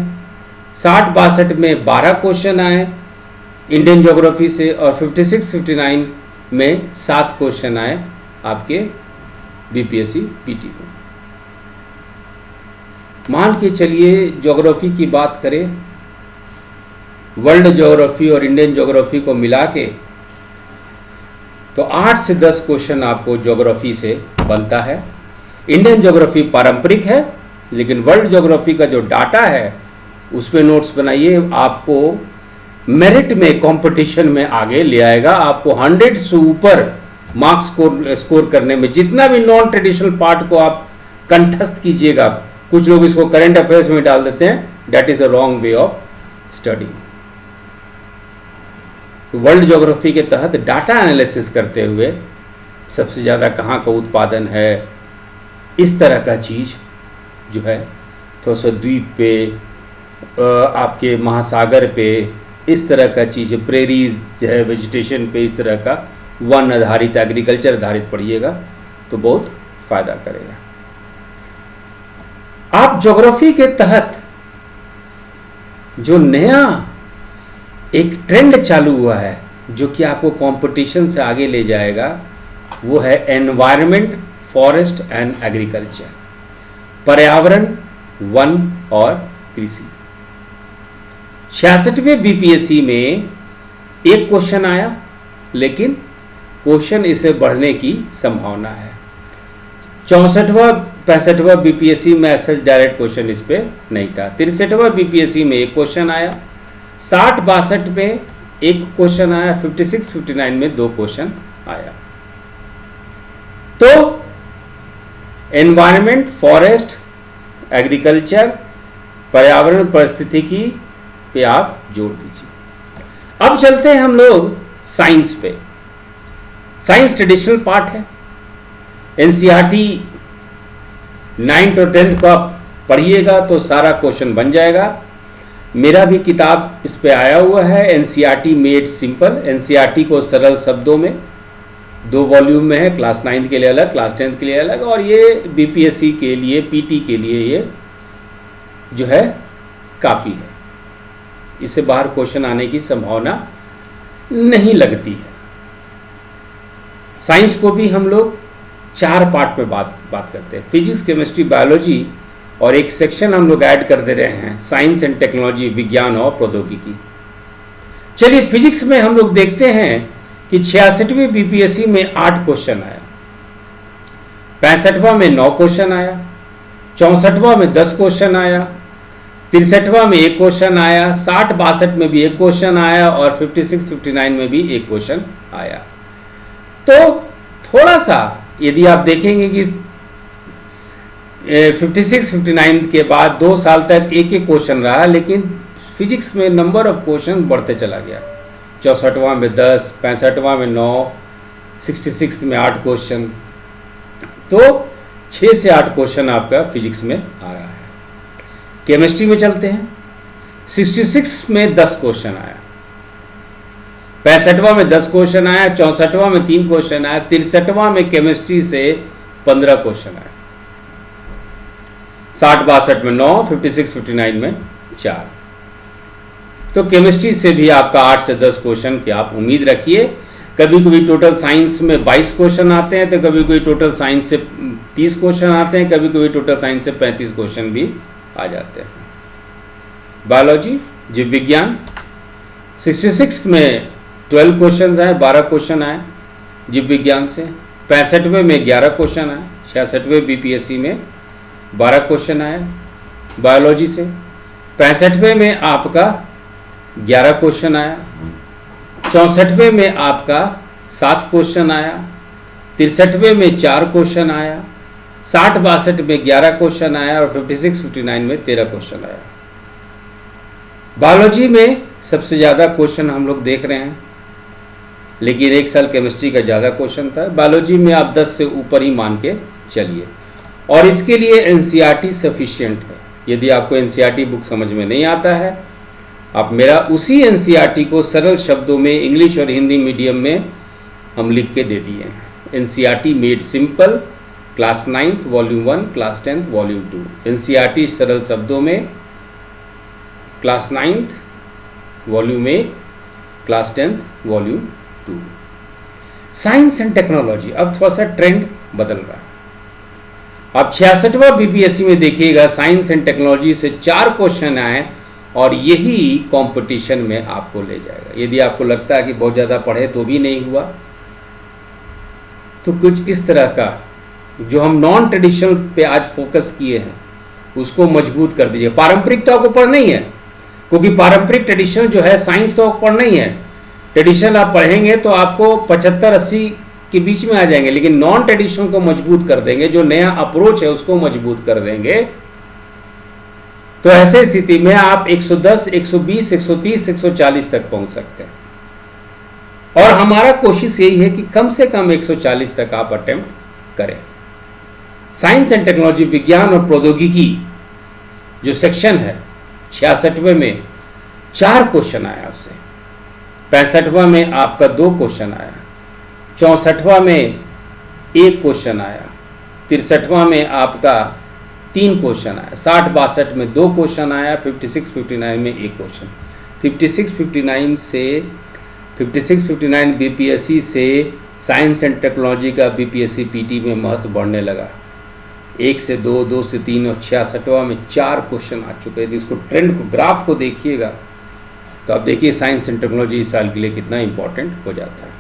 60-62 में 12 क्वेश्चन आए इंडियन ज्योग्राफी से और 56-59 में 7 क्वेश्चन आए आपके बीपीएससी पीटी में। मान के चलिए ज्योग्राफी की बात करें, वर्ल्ड ज्योग्राफी और इंडियन ज्योग्राफी को मिला के तो 8 से 10 क्वेश्चन आपको ज्योग्राफी से बनता है। इंडियन ज्योग्राफी पारंपरिक है, लेकिन वर्ल्ड ज्योग्राफी का जो डाटा है उसमें नोट्स बनाइए, आपको मेरिट में कंपटीशन में आगे ले आएगा। आपको 100 से ऊपर मार्क्स स्कोर करने में, जितना भी नॉन ट्रेडिशनल पार्ट को आप कंठस्थ कीजिएगा, कुछ लोग इसको करंट अफेयर्स में डाल देते हैं, that is a wrong way of study. तो वर्ल्ड ज्योग्राफी के तहत डाटा एनालिसिस करते हुए सबसे ज़्यादा कहाँ का उत्पादन है, इस तरह का चीज़ जो है थोड़ा सा द्वीप पे, आपके महासागर पे, इस तरह का चीज़, प्रेरीज जो है वेजिटेशन पे, इस तरह का वन आधारित, एग्रीकल्चर आधारित पढ़िएगा तो बहुत फायदा करेगा। आप ज्योग्राफी के तहत जो नया एक ट्रेंड चालू हुआ है जो कि आपको कंपटीशन से आगे ले जाएगा, वो है एनवायरनमेंट, फॉरेस्ट एंड एग्रीकल्चर, पर्यावरण, वन और कृषि। 66वें बीपीएससी में एक क्वेश्चन आया, लेकिन क्वेश्चन इसे बढ़ने की संभावना है। 64वां 65वां बीपीएससी में ऐसा डायरेक्ट क्वेश्चन इस पे नहीं था। 63वां बीपीएससी में एक क्वेश्चन आया, 60-62 में एक क्वेश्चन आया, 56-59 में 2 क्वेश्चन आया। तो एनवायरनमेंट, फॉरेस्ट, एग्रीकल्चर, पर्यावरण पारिस्थितिकी पे आप जोड़ दीजिए। अब चलते हैं हम लोग साइंस पे। साइंस ट्रेडिशनल पार्ट है। एनसीईआरटी 9th और 10th को आप पढ़िएगा तो सारा क्वेश्चन बन जाएगा। मेरा भी किताब इस पे आया हुआ है, एनसीईआरटी मेड सिंपल। एनसीईआरटी को सरल शब्दों में 2 वॉल्यूम में है, क्लास 9th के लिए अलग, क्लास 10th के लिए अलग, और ये बीपीएससी के लिए, पीटी के लिए ये जो है काफ़ी है। इससे बाहर क्वेश्चन आने की संभावना नहीं लगती है। साइंस को भी हम लोग 4 पार्ट में बात करते हैं, फिजिक्स, केमिस्ट्री, बायोलॉजी, और एक सेक्शन हम लोग ऐड कर दे रहे हैं साइंस एंड टेक्नोलॉजी, विज्ञान और प्रौद्योगिकी। चलिए फिजिक्स में हम लोग देखते हैं कि 66वें बीपीएससी में 8 क्वेश्चन आया, 65वां में 9 क्वेश्चन आया, 64वां में 10 क्वेश्चन आया, 63वां में 1 क्वेश्चन आया, 60-62 में भी 1 क्वेश्चन आया, और 56-59 में भी 1 क्वेश्चन आया। तो थोड़ा सा यदि आप देखेंगे कि 56-59 के बाद 2 साल तक एक एक क्वेश्चन रहा, लेकिन फिजिक्स में नंबर ऑफ क्वेश्चन बढ़ते चला गया। 64वां में 10, 65वां में 9, 66 में 8 क्वेश्चन, तो 6 से 8 क्वेश्चन आपका फिजिक्स में आ रहा है। केमिस्ट्री में चलते हैं, 66 में 10 क्वेश्चन आया, 65वां में 10 क्वेश्चन आया, 64वां में 3 क्वेश्चन आया, 63वां में केमिस्ट्री से 15 क्वेश्चन आया, 60-62 में 9, 56-59 में 4। तो केमिस्ट्री से भी आपका 8 से 10 क्वेश्चन की आप उम्मीद रखिए। कभी कभी टोटल साइंस में 22 क्वेश्चन आते हैं, तो कभी कभी टोटल साइंस से 30 क्वेश्चन आते हैं, कभी कभी टोटल साइंस से 35 क्वेश्चन भी आ जाते हैं। बायोलॉजी, जीव विज्ञान, 66 में 12 क्वेश्चन आए, 12 क्वेश्चन आए जीव विज्ञान से। 65वें में 11 क्वेश्चन आए, 66वें बीपीएससी में 12 क्वेश्चन आए बायोलॉजी से। 65वें में आपका 11 क्वेश्चन आया, 64वें में आपका 7 क्वेश्चन आया, 63वें में 4 क्वेश्चन आया, 60-62 में 11 क्वेश्चन आया, और 56-59 में 13 क्वेश्चन आया। बायोलॉजी में सबसे ज़्यादा क्वेश्चन हम लोग देख रहे हैं, लेकिन एक साल केमिस्ट्री का ज़्यादा क्वेश्चन था। बायोलॉजी में आप 10 से ऊपर ही मान के चलिए, और इसके लिए एनसीईआरटी सफिशिएंट है। यदि आपको एनसीईआरटी बुक समझ में नहीं आता है, आप मेरा उसी एनसीईआरटी को सरल शब्दों में इंग्लिश और हिंदी मीडियम में हम लिख के दे दिए हैं। NCERT made simple, class 9th volume 1, class 10th volume 2। NCERT सरल शब्दों में, class 9th volume 1, class 10th volume 2। Science and technology, अब थोड़ा सा ट्रेंड बदल रहा है। अब 66वां बीपीएससी में देखिएगा साइंस एंड टेक्नोलॉजी से 4 क्वेश्चन आए और यही कंपटीशन में आपको ले जाएगा। यदि आपको लगता है कि बहुत ज़्यादा पढ़े तो भी नहीं हुआ, तो कुछ इस तरह का जो हम नॉन ट्रेडिशनल पे आज फोकस किए हैं उसको मजबूत कर दीजिए। पारंपरिक तो आपको पढ़ना ही है, क्योंकि पारंपरिक ट्रेडिशनल जो है साइंस तो आपको पढ़ना ही है। ट्रेडिशनल आप पढ़ेंगे तो आपको 75-80 के बीच में आ जाएंगे, लेकिन नॉन ट्रेडिशनल को मजबूत कर देंगे, जो नया अप्रोच है उसको मजबूत कर देंगे। तो ऐसे स्थिति में आप 110, 120, 130, 140 तक पहुंच सकते हैं। और हमारा कोशिश यही है कि कम से कम 140 तक आप अटेम्प्ट करें। साइंस एंड टेक्नोलॉजी, विज्ञान और प्रौद्योगिकी जो सेक्शन है 66वें में 4 क्वेश्चन आया उससे, 65वां में आपका 2 क्वेश्चन आया, 64वां में 1 क्वेश्चन आया, 63वां में आपका 3 क्वेश्चन आया, 60-62 में 2 क्वेश्चन आया, 56-59 में 1 क्वेश्चन। 56-59 बीपीएससी से साइंस एंड टेक्नोलॉजी का बीपीएससी पीटी में महत्व बढ़ने लगा। 1 से 2, 2 से 3 और 66वां में 4 क्वेश्चन आ चुके हैं। इसको ट्रेंड को, ग्राफ को देखिएगा तो आप देखिए साइंस एंड टेक्नोलॉजी इस साल के लिए कितना इंपॉर्टेंट हो जाता है।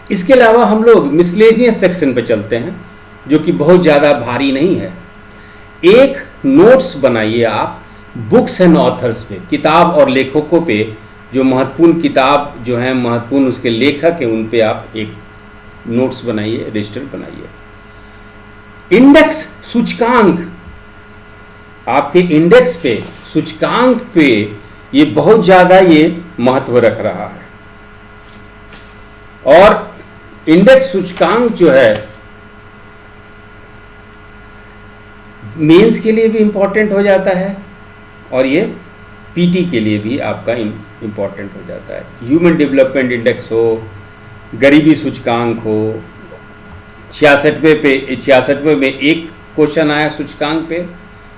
इसके अलावा हम लोग मिसलेनियस सेक्शन पे चलते हैं, जो कि बहुत ज़्यादा भारी नहीं है। एक नोट्स बनाइए आप बुक्स एंड ऑथर्स पे, किताब और लेखकों पे, जो महत्वपूर्ण किताब जो है, महत्वपूर्ण उसके लेखक हैं, उन पे आप एक नोट्स बनाइए, रजिस्टर बनाइए। इंडेक्स सूचकांक, आपके इंडेक्स पे, सूचकांक पे ये बहुत ज़्यादा ये महत्व रख रहा है। और इंडेक्स सूचकांक जो है मेंस के लिए भी इंपॉर्टेंट हो जाता है और ये पीटी के लिए भी आपका इंपॉर्टेंट हो जाता है। ह्यूमन डेवलपमेंट इंडेक्स हो, गरीबी सूचकांक हो, 66वें में 1 क्वेश्चन आया सूचकांक पे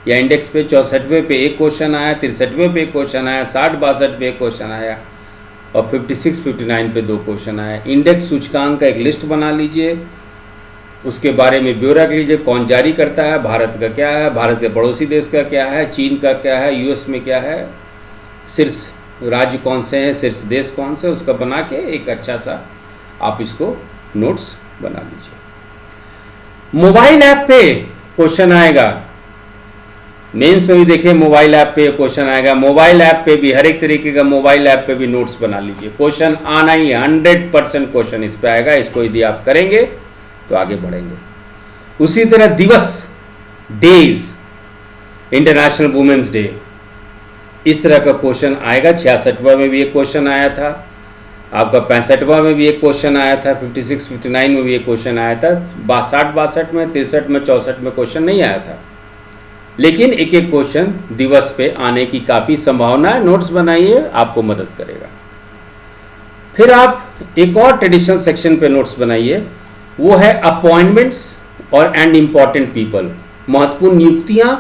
या इंडेक्स पे, 64वें पे 1 क्वेश्चन आया, 63वें पे 1 क्वेश्चन आया, 60-62 पे 1 क्वेश्चन आया और 56-59 पे 2 क्वेश्चन आया। इंडेक्स सूचकांक का एक लिस्ट बना लीजिए, उसके बारे में ब्यौरा रख लीजिए, कौन जारी करता है, भारत का क्या है, भारत के पड़ोसी देश का क्या है, चीन का क्या है, यूएस में क्या है, शीर्ष राज्य कौन से हैं, शीर्ष देश कौन से, उसका बना के एक अच्छा सा आप इसको नोट्स बना लीजिए। मोबाइल ऐप पे क्वेश्चन आएगा, मेंस में भी देखिए मोबाइल ऐप पे क्वेश्चन आएगा। मोबाइल ऐप पे भी हर एक तरीके का मोबाइल ऐप पे भी नोट्स बना लीजिए। क्वेश्चन आना ही 100% क्वेश्चन इस पे आएगा। इसको यदि आप करेंगे तो आगे बढ़ेंगे। उसी तरह दिवस, डेज, इंटरनेशनल वुमेन्स डे, इस तरह का क्वेश्चन आएगा। 66वां में भी एक क्वेश्चन आया था आपका, 65वां में भी एक क्वेश्चन आया था, 56-59 में भी एक क्वेश्चन आया था, 60-62 में, 63 में, 64 में क्वेश्चन नहीं आया था। लेकिन एक एक क्वेश्चन दिवस पे आने की काफ़ी संभावना है। नोट्स बनाइए, आपको मदद करेगा। फिर आप एक और ट्रेडिशनल सेक्शन पे नोट्स बनाइए, वो है अपॉइंटमेंट्स और एंड इम्पॉर्टेंट पीपल, महत्वपूर्ण नियुक्तियां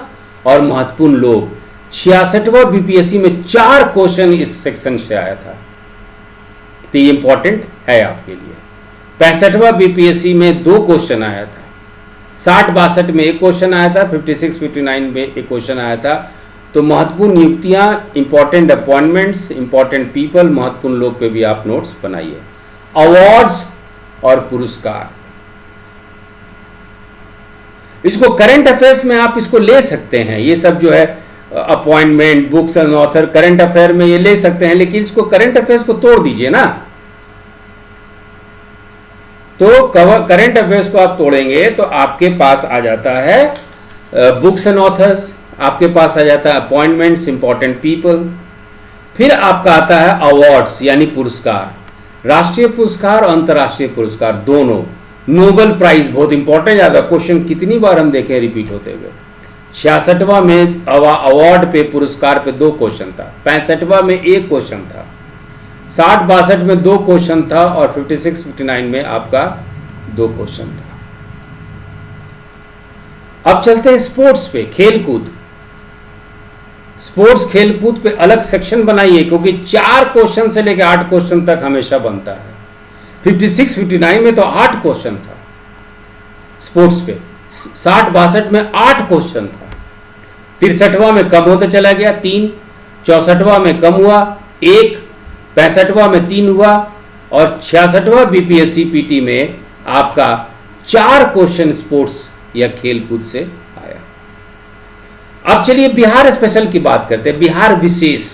और महत्वपूर्ण लोग। 66वां बीपीएससी में 4 क्वेश्चन इस सेक्शन से आया था, तो ये इंपॉर्टेंट है आपके लिए। 65वां बीपीएससी में 2 क्वेश्चन आया था, 60-62 में 1 क्वेश्चन आया था, 56-59 में 1 क्वेश्चन आया था। तो महत्वपूर्ण नियुक्तियां, इंपॉर्टेंट अपॉइंटमेंट्स, इंपॉर्टेंट पीपल, महत्वपूर्ण लोग पे भी आप नोट्स बनाइए। अवार्ड्स और पुरस्कार, इसको करंट अफेयर्स में आप इसको ले सकते हैं। ये सब जो है appointment, books and author, current affair में ये ले सकते हैं, लेकिन इसको करंट अफेयर्स को तोड़ दीजिए ना। तो करंट अफेयर्स को आप तोड़ेंगे तो आपके पास आ जाता है बुक्स एंड ऑथर्स, आपके पास आ जाता है अपॉइंटमेंट्स, इंपॉर्टेंट पीपल, फिर आपका आता है अवार्ड्स यानी पुरस्कार, राष्ट्रीय पुरस्कार और अंतर्राष्ट्रीय पुरस्कार दोनों। नोबेल प्राइज बहुत इंपॉर्टेंट, ज़्यादा क्वेश्चन कितनी बार हम देखें रिपीट होते हुए। 66वां में अवार्ड पे, पुरस्कार पे 2 क्वेश्चन था, 65वां में 1 क्वेश्चन था, 60-62 में 2 क्वेश्चन था और 56-59 में आपका 2 क्वेश्चन था। अब चलते हैं स्पोर्ट्स पे, खेलकूद। स्पोर्ट्स खेलकूद पे अलग सेक्शन बनाइए, क्योंकि 4 क्वेश्चन से लेकर 8 क्वेश्चन तक हमेशा बनता है। 56-59 में तो 8 क्वेश्चन था स्पोर्ट्स पे, 60-62 में 8 क्वेश्चन था, 63वां में कम होता चला गया 3, 64वां में कम हुआ 1, 65वां में 3 हुआ और 66वां बीपीएससी पीटी में आपका 4 क्वेश्चन स्पोर्ट्स या खेलकूद से आया। अब चलिए बिहार स्पेशल की बात करते हैं, बिहार विशेष।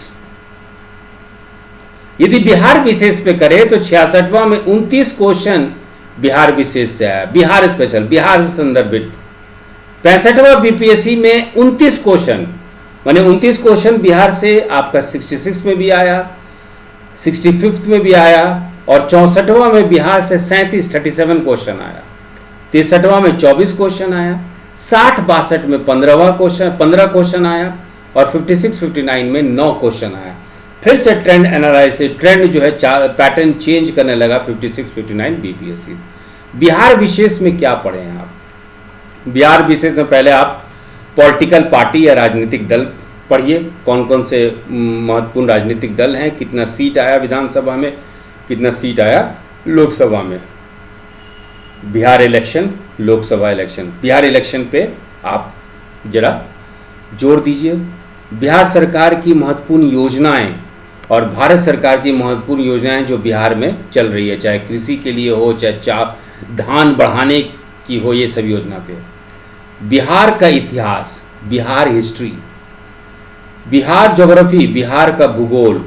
यदि बिहार विशेष पे करें तो 66वां में 29 क्वेश्चन बिहार विशेष से आया, बिहार स्पेशल, बिहार से संदर्भित। 65वां बीपीएससी में 29 क्वेश्चन, माने 29 क्वेश्चन बिहार से आपका 66 में भी आया, 65th में भी आया और 64वां में बिहार से 37 क्वेश्चन आया, 63वां में 24 क्वेश्चन आया, 60-62 में 15 क्वेश्चन आया और 56-59 में 9 क्वेश्चन आया। फिर से ट्रेंड एनालिसिस, ट्रेंड जो है पैटर्न चेंज करने लगा 56-59 बीपीएससी। बिहार विशेष में क्या पढ़े हैं आप? बिहार विशेष में पहले आप पॉलिटिकल पार्टी या राजनीतिक दल पढ़िए, कौन कौन से महत्वपूर्ण राजनीतिक दल हैं, कितना सीट आया विधानसभा में, कितना सीट आया लोकसभा में। Bihar election, Lok Sabha election, Bihar election पे आप जरा जोर दीजिए। बिहार सरकार की महत्वपूर्ण योजनाएं और भारत सरकार की महत्वपूर्ण योजनाएं जो बिहार में चल रही है, चाहे कृषि के लिए हो, चाहे धान बढ़ाने की हो, ये सब योजना पे। बिहार का इतिहास, बिहार हिस्ट्री, बिहार ज्योग्राफी, बिहार का भूगोल,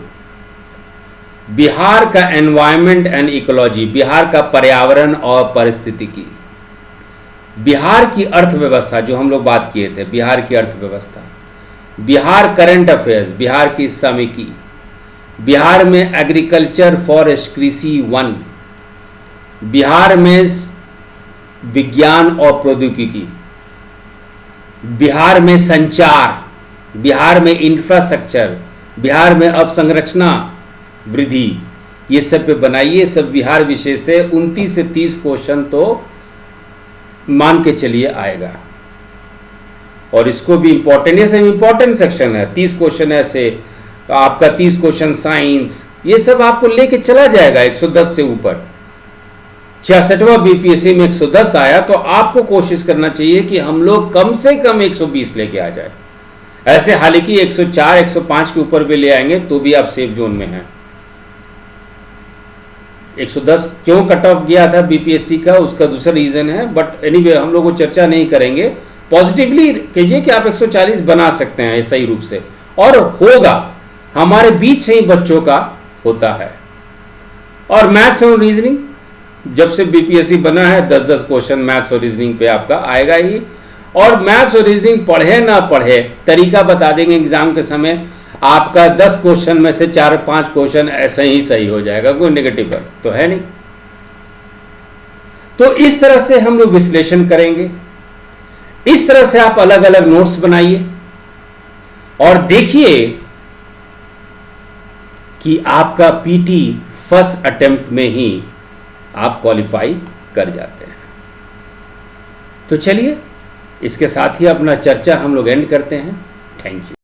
बिहार का एनवायरनमेंट एंड इकोलॉजी, बिहार का पर्यावरण और पारिस्थितिकी, बिहार की अर्थव्यवस्था जो हम लोग बात किए थे, बिहार की अर्थव्यवस्था, बिहार करंट अफेयर्स, बिहार की समीकी, बिहार में एग्रीकल्चर फॉरेस्ट कृषि वन, बिहार में विज्ञान और प्रौद्योगिकी, बिहार में संचार, बिहार में इंफ्रास्ट्रक्चर, बिहार में अवसंरचना वृद्धि, ये सब पे बनाइए। सब बिहार विषय से 29 से 30 क्वेश्चन तो मान के चलिए आएगा और इसको भी इंपॉर्टेंट, ये सब इंपॉर्टेंट सेक्शन है। 30 क्वेश्चन ऐसे, आपका 30 क्वेश्चन साइंस, ये सब आपको लेके चला जाएगा 110 से ऊपर। 66वां बीपीएससी में 110 आया तो आपको कोशिश करना चाहिए कि हम लोग कम से कम 120 लेके आ जाए। ऐसे हालांकि 104, 105 के ऊपर भी ले आएंगे तो भी आप सेफ जोन में हैं। 110 क्यों कट ऑफ गया था बीपीएससी का, उसका दूसरा रीजन है, बट एनीवे हम लोग वो चर्चा नहीं करेंगे। पॉजिटिवली कहिए कि आप 140 बना सकते हैं सही रूप से, और होगा, हमारे बीच से ही बच्चों का होता है। और मैथ्स और रीजनिंग, जब से बीपीएससी बना है 10-10 क्वेश्चन मैथ्स और रीजनिंग पे आपका आएगा ही। और मैथ्स और रीजनिंग पढ़े ना पढ़े, तरीका बता देंगे एग्जाम के समय, आपका 10 क्वेश्चन में से 4-5 क्वेश्चन ऐसे ही सही हो जाएगा, कोई नेगेटिव तो है नहीं। तो इस तरह से हम लोग विश्लेषण करेंगे, इस तरह से आप अलग अलग नोट्स बनाइए और देखिए कि आपका पीटी फर्स्ट अटेम्प्ट में ही आप क्वालिफाई कर जाते हैं। तो चलिए इसके साथ ही अपना चर्चा हम लोग एंड करते हैं। Thank you.